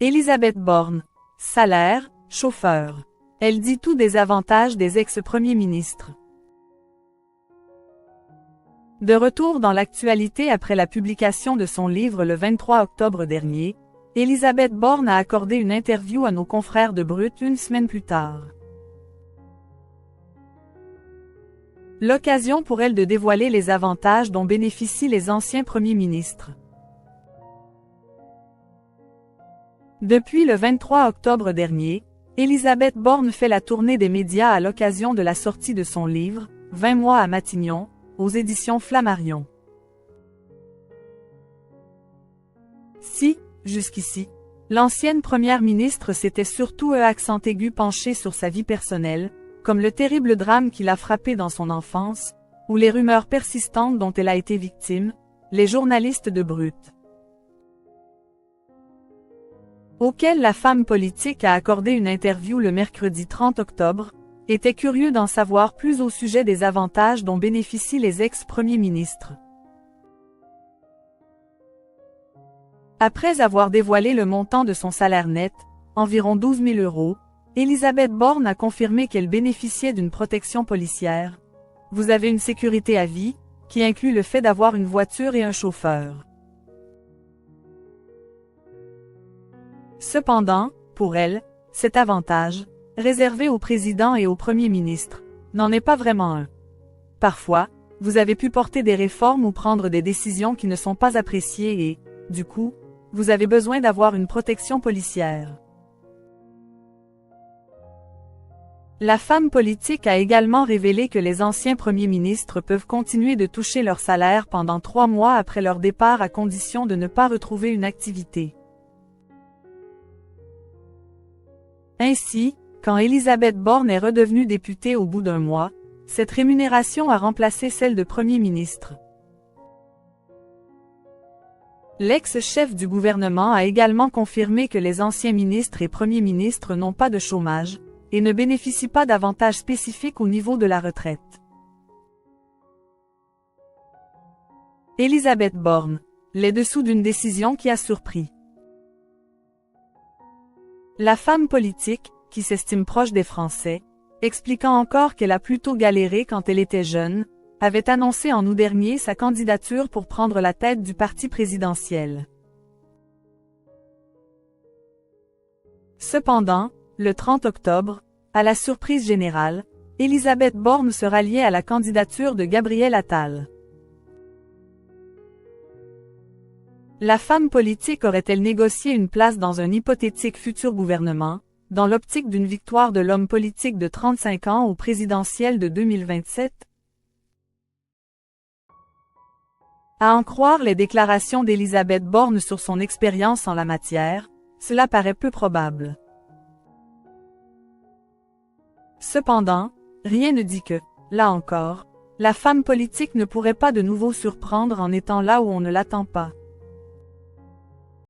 Élisabeth Borne. Salaire, chauffeur. Elle dit tout des avantages des ex-premiers ministres. De retour dans l'actualité après la publication de son livre le 23 octobre dernier, Élisabeth Borne a accordé une interview à nos confrères de Brut une semaine plus tard. L'occasion pour elle de dévoiler les avantages dont bénéficient les anciens premiers ministres. Depuis le 23 octobre dernier, Élisabeth Borne fait la tournée des médias à l'occasion de la sortie de son livre, 20 mois à Matignon, aux éditions Flammarion. Si, jusqu'ici, l'ancienne première ministre s'était surtout accent aigu penché sur sa vie personnelle, comme le terrible drame qui l'a frappée dans son enfance, ou les rumeurs persistantes dont elle a été victime, les journalistes de Brut, auquel la femme politique a accordé une interview le mercredi 30 octobre, était curieux d'en savoir plus au sujet des avantages dont bénéficient les ex-premiers ministres. Après avoir dévoilé le montant de son salaire net, environ 12 000 €, Élisabeth Borne a confirmé qu'elle bénéficiait d'une protection policière. Vous avez une sécurité à vie, qui inclut le fait d'avoir une voiture et un chauffeur. Cependant, pour elle, cet avantage, réservé au président et au premier ministre, n'en est pas vraiment un. Parfois, vous avez pu porter des réformes ou prendre des décisions qui ne sont pas appréciées et, du coup, vous avez besoin d'avoir une protection policière. La femme politique a également révélé que les anciens premiers ministres peuvent continuer de toucher leur salaire pendant 3 mois après leur départ à condition de ne pas retrouver une activité. Ainsi, quand Élisabeth Borne est redevenue députée au bout d'un mois, cette rémunération a remplacé celle de Premier ministre. L'ex-chef du gouvernement a également confirmé que les anciens ministres et premiers ministres n'ont pas de chômage, et ne bénéficient pas d'avantages spécifiques au niveau de la retraite. Élisabeth Borne. Les dessous d'une décision qui a surpris. La femme politique, qui s'estime proche des Français, expliquant encore qu'elle a plutôt galéré quand elle était jeune, avait annoncé en août dernier sa candidature pour prendre la tête du parti présidentiel. Cependant, le 30 octobre, à la surprise générale, Élisabeth Borne se ralliait à la candidature de Gabriel Attal. La femme politique aurait-elle négocié une place dans un hypothétique futur gouvernement, dans l'optique d'une victoire de l'homme politique de 35 ans au présidentiel de 2027? À en croire les déclarations d'Élisabeth Borne sur son expérience en la matière, cela paraît peu probable. Cependant, rien ne dit que, là encore, la femme politique ne pourrait pas de nouveau surprendre en étant là où on ne l'attend pas.